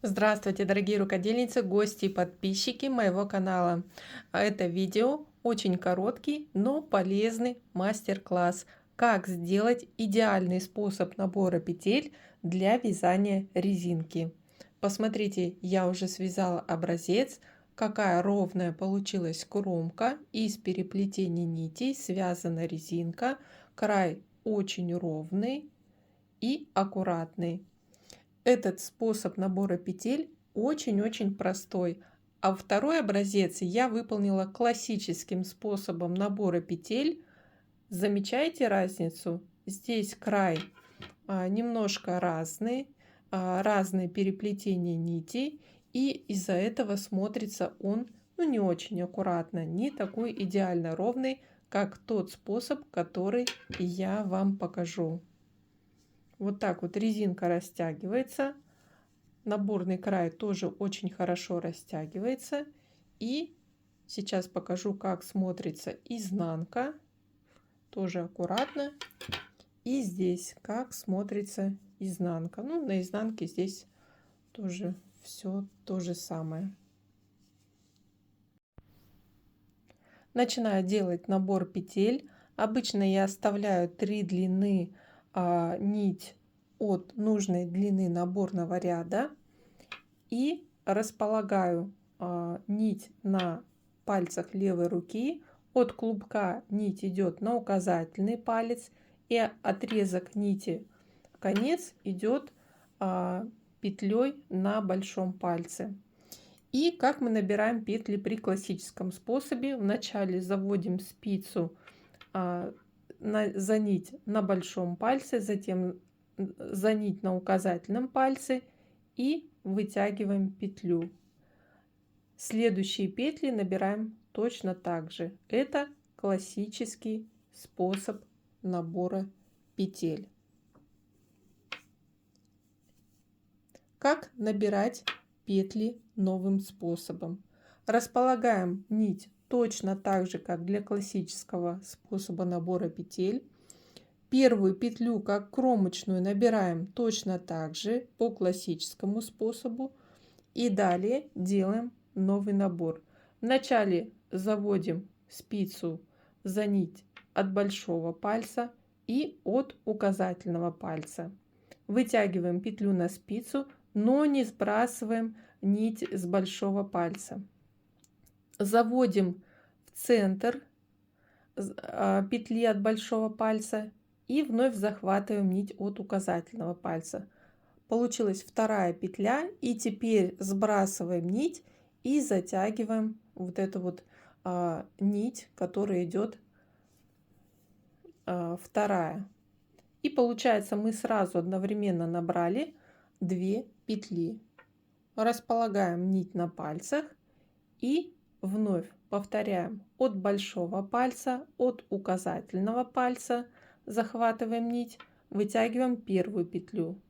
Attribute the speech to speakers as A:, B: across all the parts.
A: Здравствуйте, дорогие рукодельницы, гости и подписчики моего канала. Это видео очень короткий, но полезный мастер-класс, как сделать идеальный способ набора петель для вязания резинки. Посмотрите, я уже связала образец, какая ровная получилась кромка. Из переплетения нитей связана резинка, край очень ровный и аккуратный. Этот способ набора петель очень-очень простой. А второй образец я выполнила классическим способом набора петель. Замечаете разницу? Здесь край немножко разный, разные переплетения нитей, и из-за этого смотрится он не очень аккуратно, не такой идеально ровный, как тот способ, который я вам покажу. Вот так вот резинка растягивается. Наборный край тоже очень хорошо растягивается. И сейчас покажу, как смотрится изнанка. Тоже аккуратно. И здесь, как смотрится изнанка. Ну, на изнанке здесь тоже все то же самое. Начинаю делать набор петель. Обычно я оставляю 3 длины нить от нужной длины наборного ряда. И располагаю нить на пальцах левой руки. От клубка нить идет на указательный палец, и отрезок нити конец идет петлей на большом пальце. И как мы набираем петли при классическом способе: вначале заводим спицу за нить на большом пальце, затем за нить на указательном пальце и вытягиваем петлю. Следующие петли набираем точно так же. Это классический способ набора петель. Как набирать петли новым способом? Располагаем нить точно так же, как для классического способа набора петель. Первую петлю, как кромочную, набираем точно так же по классическому способу. И далее делаем новый набор. Вначале заводим спицу за нить от большого пальца и от указательного пальца. Вытягиваем петлю на спицу, но не сбрасываем нить с большого пальца. Заводим в центр петли от большого пальца и вновь захватываем нить от указательного пальца. Получилась вторая петля, и теперь сбрасываем нить и затягиваем вот эту вот нить, которая идет вторая. И получается, мы сразу одновременно набрали 2 петли. Располагаем нить на пальцах и вновь повторяем от большого пальца, от указательного пальца захватываем нить, вытягиваем первую петлю.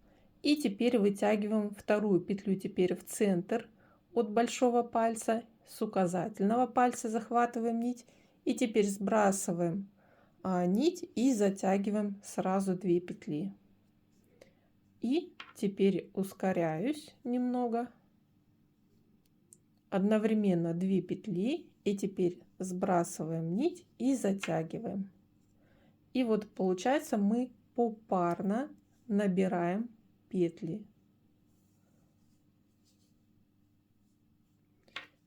A: И теперь вытягиваем вторую петлю теперь в центр от большого пальца, с указательного пальца захватываем нить и теперь сбрасываем нить и затягиваем сразу 2 петли. И теперь ускоряюсь немного. Одновременно 2 петли, и теперь сбрасываем нить и затягиваем. И вот получается, мы попарно набираем петли.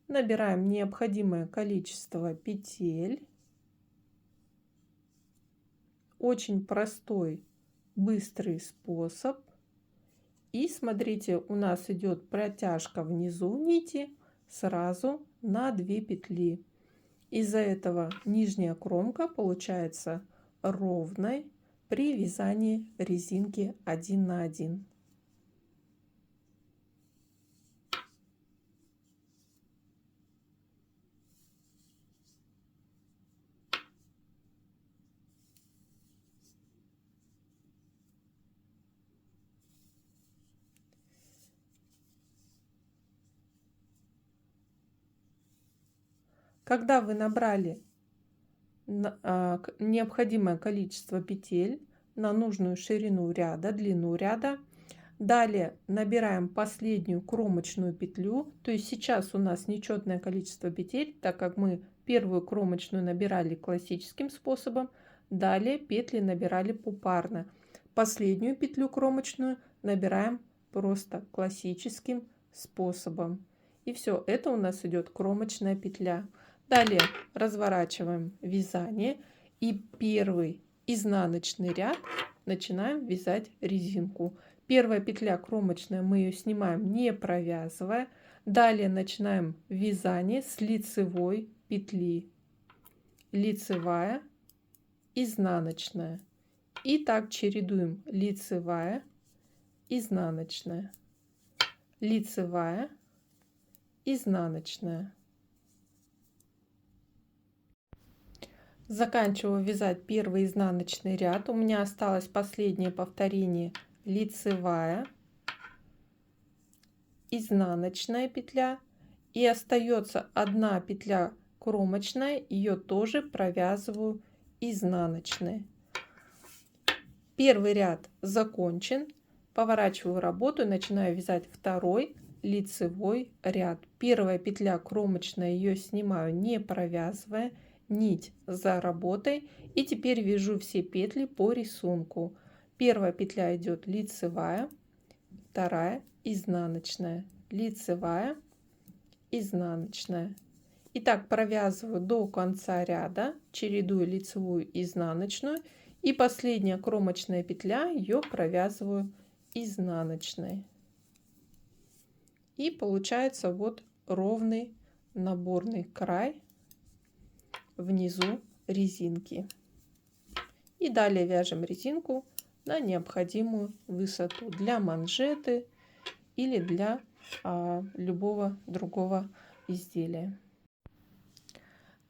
A: Набираем необходимое количество петель. Очень простой, быстрый способ. И смотрите, у нас идет протяжка внизу нити сразу на 2 петли. Из-за этого нижняя кромка получается ровной при вязании резинки 1 на 1. Когда вы набрали необходимое количество петель на нужную ширину ряда, длину ряда, Далее набираем последнюю кромочную петлю. То есть сейчас у нас нечетное количество петель, так как мы первую кромочную набирали классическим способом, далее петли набирали попарно. Последнюю петлю кромочную набираем просто классическим способом. И все, это у нас идет кромочная петля. Далее разворачиваем вязание и первый изнаночный ряд начинаем вязать резинку. Первая петля кромочная, мы ее снимаем не провязывая. Далее начинаем вязание с лицевой петли. Лицевая, изнаночная. И так чередуем лицевая, изнаночная, лицевая, изнаночная. Заканчиваю вязать первый изнаночный ряд. У меня осталось последнее повторение: лицевая, изнаночная петля, и остается одна петля кромочная, ее тоже провязываю изнаночной. Первый ряд закончен. Поворачиваю работу и начинаю вязать второй лицевой ряд. Первая петля кромочная, ее снимаю не провязывая, нить за работой, и теперь вяжу все петли по рисунку. Первая петля идет лицевая, вторая изнаночная, лицевая, изнаночная. И так провязываю до конца ряда, чередую лицевую и изнаночную, и последняя кромочная петля, ее провязываю изнаночной. И получается вот ровный наборный край внизу резинки. И далее вяжем резинку на необходимую высоту для манжеты или для любого другого изделия.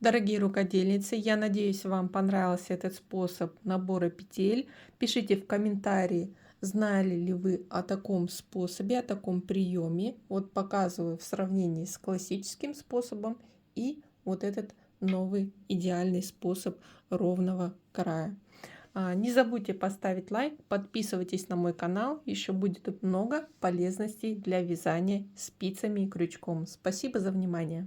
A: Дорогие рукодельницы, я надеюсь, вам понравился этот способ набора петель. Пишите в комментарии, знали ли вы о таком способе, о таком приеме. Вот показываю в сравнении с классическим способом и вот этот новый идеальный способ ровного края. Не забудьте поставить лайк, подписывайтесь на мой канал, еще будет много полезностей для вязания спицами и крючком. Спасибо за внимание.